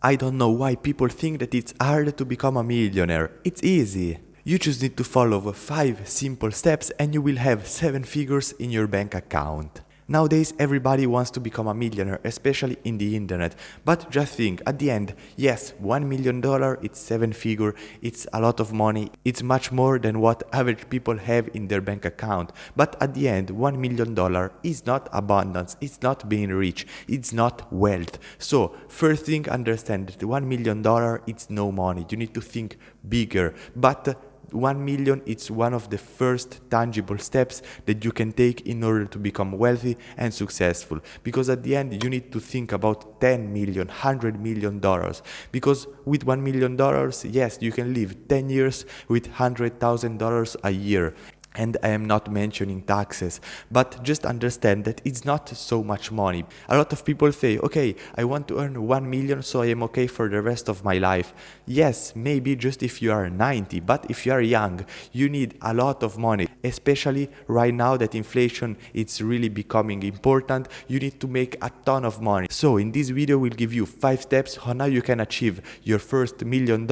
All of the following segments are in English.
I don't know why people think that it's hard to become a millionaire. It's easy. You just need to follow 5 simple steps and you will have 7 figures in your bank account. Nowadays everybody wants to become a millionaire, especially in the internet. But just think, at the end, yes, $1 million, it's 7 figure, it's a lot of money, it's much more than what average people have in their bank account. But at the end, $1 million is not abundance, it's not being rich, it's not wealth. So first thing, understand that $1 million, it's no money. You need to think bigger. But 1 million is one of the first tangible steps that you can take in order to become wealthy and successful. Because at the end, you need to think about 10 million, $100 million. Because with $1 million, yes, you can live 10 years with $100,000 a year. And I am not mentioning taxes, but just understand that it's not so much money. A lot of people say, okay, I want to earn 1 million so I am okay for the rest of my life. Yes, maybe just if you are 90, but if you are young, you need a lot of money. Especially right now that inflation is really becoming important, you need to make a ton of money. So in this video, we'll give you 5 steps on how you can achieve your first $1 million,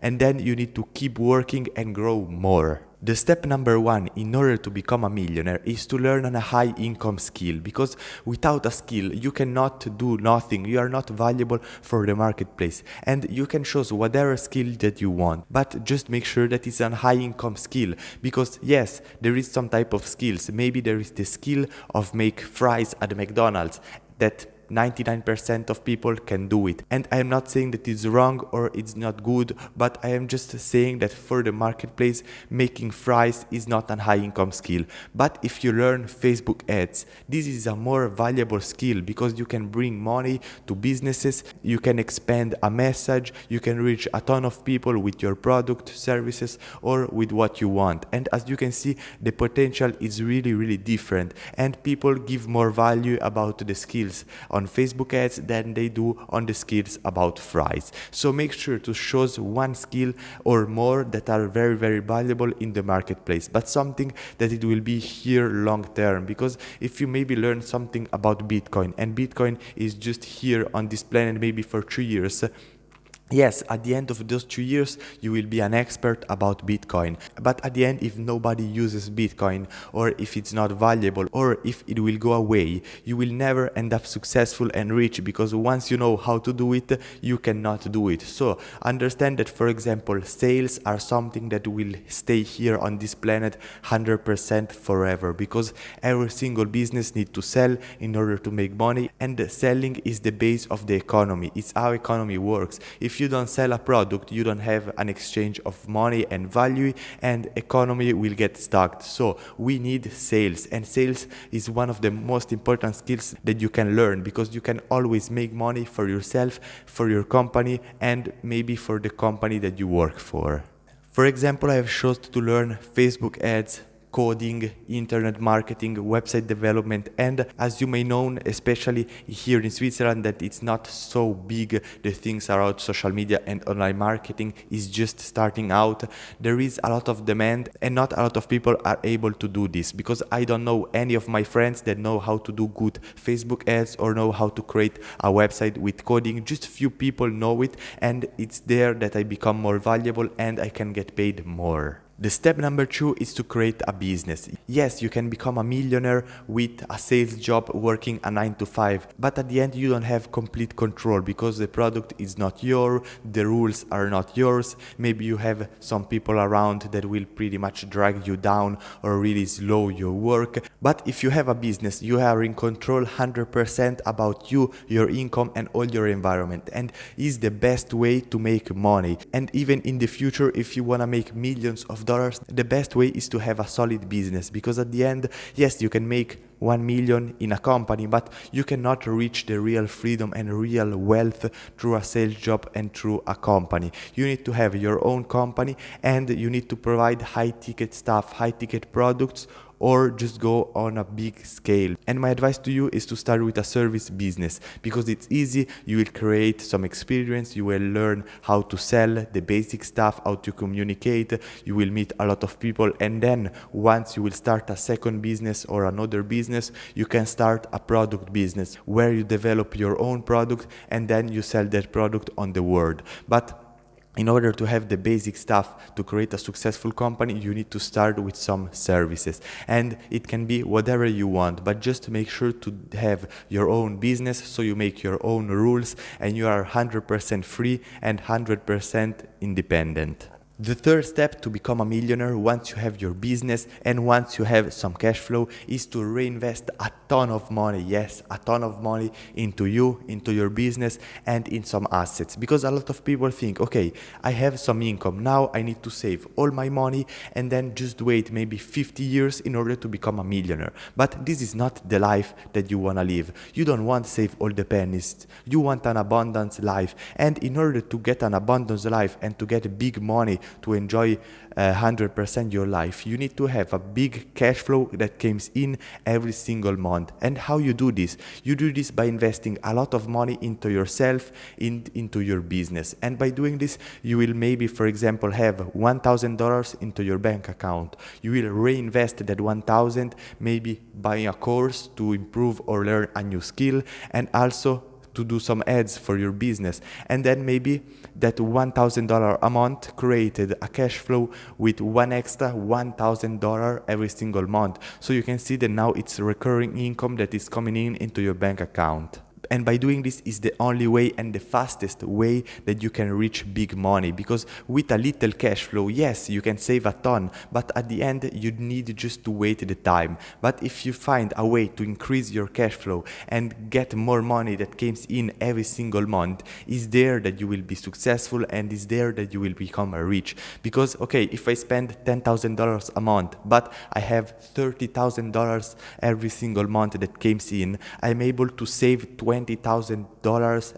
and then you need to keep working and grow more. The step number 1 in order to become a millionaire is to learn a high income skill, because without a skill you cannot do nothing, you are not valuable for the marketplace, and you can choose whatever skill that you want, but just make sure that it's a high income skill. Because yes, there is some type of skills, maybe there is the skill of make fries at the McDonald's that 99% of people can do it. And I am not saying that it's wrong or it's not good, but I am just saying that for the marketplace, making fries is not a high income skill. But if you learn Facebook ads, this is a more valuable skill, because you can bring money to businesses, you can expand a message, you can reach a ton of people with your product, services, or with what you want. And as you can see, the potential is really, really different, and people give more value about the skills on Facebook ads than they do on the skills about fries. So make sure to choose one skill or more that are very, very valuable in the marketplace, but something that it will be here long term. Because if you maybe learn something about Bitcoin, and Bitcoin is just here on this planet maybe for 3 years, yes, at the end of those 2 years, you will be an expert about Bitcoin. But at the end, if nobody uses Bitcoin, or if it's not valuable, or if it will go away, you will never end up successful and rich, because once you know how to do it, you cannot do it. So understand that, for example, sales are something that will stay here on this planet 100% forever, because every single business needs to sell in order to make money, and selling is the base of the economy. It's how economy works. If you don't sell a product, you don't have an exchange of money and value, and economy will get stuck. So we need sales, and sales is one of the most important skills that you can learn, because you can always make money for yourself, for your company, and maybe for the company that you work for. For example, I have chosen to learn Facebook ads, coding, internet marketing, website development, and as you may know, especially here in Switzerland, that it's not so big, the things around social media and online marketing is just starting out. There is a lot of demand, and not a lot of people are able to do this, because I don't know any of my friends that know how to do good Facebook ads or know how to create a website with coding. Just few people know it, and it's there that I become more valuable and I can get paid more. The step number 2 is to create a business. Yes, you can become a millionaire with a sales job working a 9 to 5, but at the end you don't have complete control, because the product is not yours, the rules are not yours. Maybe you have some people around that will pretty much drag you down or really slow your work. But if you have a business, you are in control 100% about you, your income, and all your environment, and is the best way to make money. And even in the future, if you want to make millions of dollars, the best way is to have a solid business, because at the end, yes, you can make 1 million in a company, but you cannot reach the real freedom and real wealth through a sales job and through a company. You need to have your own company, and you need to provide high ticket stuff, high ticket products, or just go on a big scale. And my advice to you is to start with a service business, because it's easy. You will create some experience, you will learn how to sell the basic stuff, how to communicate, you will meet a lot of people, and then once you will start a second business or another business, business, you can start a product business where you develop your own product and then you sell that product on the world. But in order to have the basic stuff to create a successful company, you need to start with some services. And it can be whatever you want, but just make sure to have your own business so you make your own rules and you are 100% free and 100% independent. The third step to become a millionaire once you have your business and once you have some cash flow is to reinvest a ton of money, yes, a ton of money into you, into your business and in some assets. Because a lot of people think, okay, I have some income, now I need to save all my money and then just wait maybe 50 years in order to become a millionaire. But this is not the life that you want to live. You don't want to save all the pennies. You want an abundance life. And in order to get an abundance life and to get big money, to enjoy 100% your life, you need to have a big cash flow that comes in every single month. And how you do this? You do this by investing a lot of money into yourself, into your business. And by doing this, you will maybe, for example, have $1,000 into your bank account. You will reinvest that 1,000, maybe buying a course to improve or learn a new skill, and also to do some ads for your business. And then maybe that $1,000 a month created a cash flow with one extra $1,000 every single month. So you can see that now it's recurring income that is coming in into your bank account. And by doing this is the only way and the fastest way that you can reach big money, because with a little cash flow, yes, you can save a ton, but at the end you need just to wait the time. But if you find a way to increase your cash flow and get more money that comes in every single month, is there that you will be successful and is there that you will become rich. Because okay, if I spend $10,000 a month, but I have $30,000 every single month that comes in, I'm able to save $20,000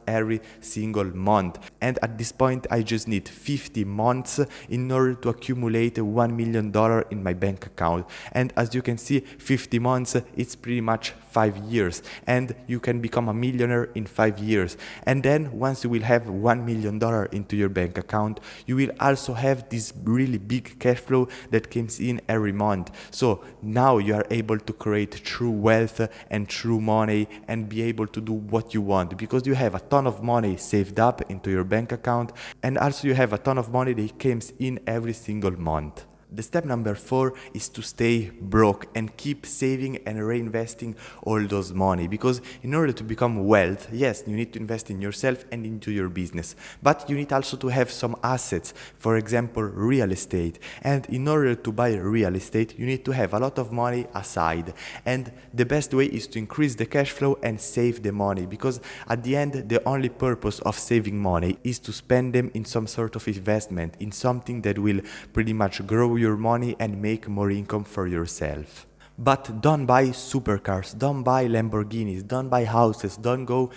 every single month. And at this point, I just need 50 months in order to accumulate $1 million in my bank account. And as you can see, 50 months, it's pretty much 5 years. And you can become a millionaire in 5 years. And then once you will have $1 million into your bank account, you will also have this really big cash flow that comes in every month. So now you are able to create true wealth and true money and be able to do what you want, because you have a ton of money saved up into your bank account, and also you have a ton of money that comes in every single month. The step number 4 is to stay broke and keep saving and reinvesting all those money, because in order to become wealth, yes, you need to invest in yourself and into your business, but you need also to have some assets, for example, real estate. And in order to buy real estate, you need to have a lot of money aside. And the best way is to increase the cash flow and save the money, because at the end, the only purpose of saving money is to spend them in some sort of investment, in something that will pretty much grow your money and make more income for yourself. But don't buy supercars, don't buy Lamborghinis, don't buy houses, don't go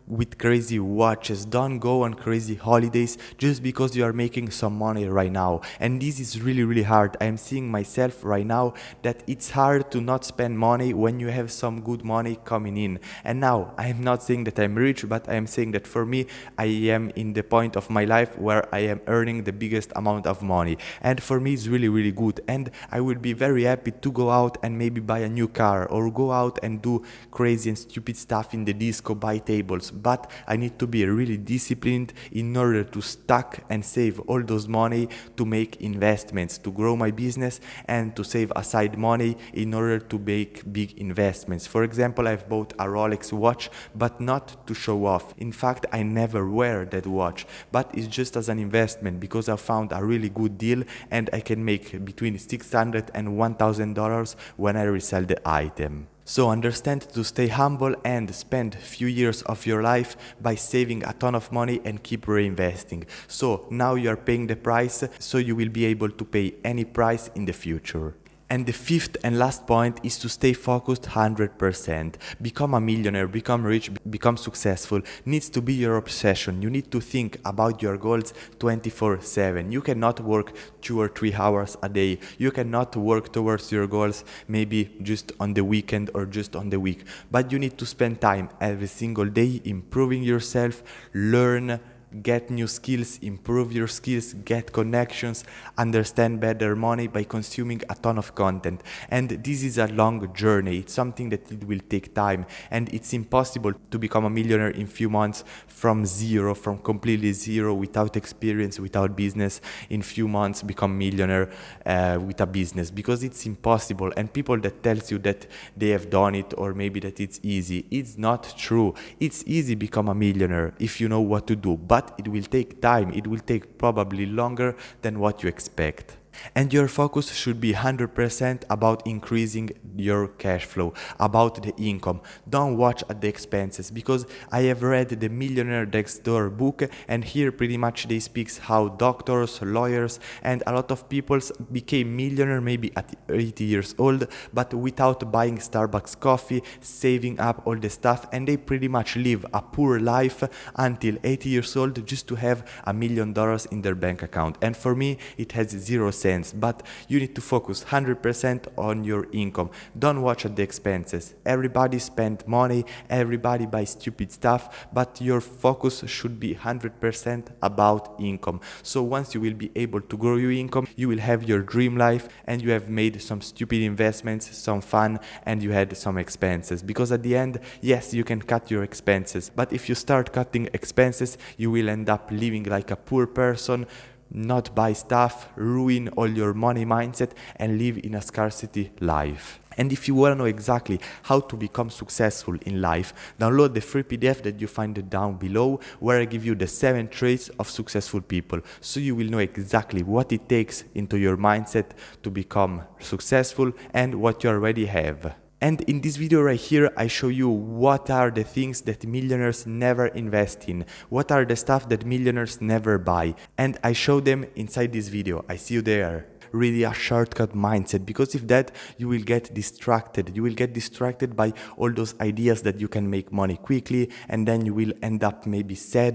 with crazy watches, don't go on crazy holidays just because you are making some money right now. And this is really, really hard. I am seeing myself right now that it's hard to not spend money when you have some good money coming in. And now I am not saying that I'm rich, but I am saying that for me, I am in the point of my life where I am earning the biggest amount of money. And for me, it's really, really good. And I will be very happy to go out and maybe buy a new car or go out and do crazy and stupid stuff in the disco, buy tables. But I need to be really disciplined in order to stack and save all those money to make investments, to grow my business, and to save aside money in order to make big investments. For example, I've bought a Rolex watch, but not to show off. In fact, I never wear that watch, but it's just as an investment because I found a really good deal and I can make between $600 and $1,000 when I resell the item. So understand to stay humble and spend a few years of your life by saving a ton of money and keep reinvesting. So now you are paying the price, so you will be able to pay any price in the future. And the fifth and last point is to stay focused 100%. Become a millionaire, become rich, become successful needs to be your obsession. You need to think about your goals 24/7. You cannot work 2 or 3 hours a day. You cannot work towards your goals maybe just on the weekend or just on the week. But you need to spend time every single day improving yourself, learn, get new skills, improve your skills, get connections, understand better money by consuming a ton of content. And this is a long journey. It's something that it will take time, and it's impossible to become a millionaire in few months from zero, from completely zero, without experience, without business. In few months become millionaire with a business, because it's impossible. And people that tells you that they have done it, or maybe that it's easy, it's not true. It's easy become a millionaire if you know what to do, but it will take time. It will take probably longer than what you expect. And your focus should be 100% about increasing your cash flow, about the income. Don't watch at the expenses, because I have read the Millionaire Next Door book, and here pretty much they speak how doctors, lawyers, and a lot of people became millionaire maybe at 80 years old, but without buying Starbucks coffee, saving up all the stuff, and they pretty much live a poor life until 80 years old just to have $1 million in their bank account. And for me, it has zero sense. But you need to focus 100% on your income. Don't watch at the expenses. Everybody spend money, everybody buys stupid stuff, but your focus should be 100% about income. So once you will be able to grow your income, you will have your dream life, and you have made some stupid investments, some fun, and you had some expenses. Because at the end, yes, you can cut your expenses, but if you start cutting expenses, you will end up living like a poor person, not buy stuff, ruin all your money mindset, and live in a scarcity life. And if you want to know exactly how to become successful in life, download the free PDF that you find down below, where I give you the 7 traits of successful people, so you will know exactly what it takes into your mindset to become successful and what you already have. And in this video right here, I show you what are the things that millionaires never invest in, what are the stuff that millionaires never buy, and I show them inside this video. I see you there. Really a shortcut mindset, because if that, you will get distracted. You will get distracted by all those ideas that you can make money quickly, and then you will end up maybe sad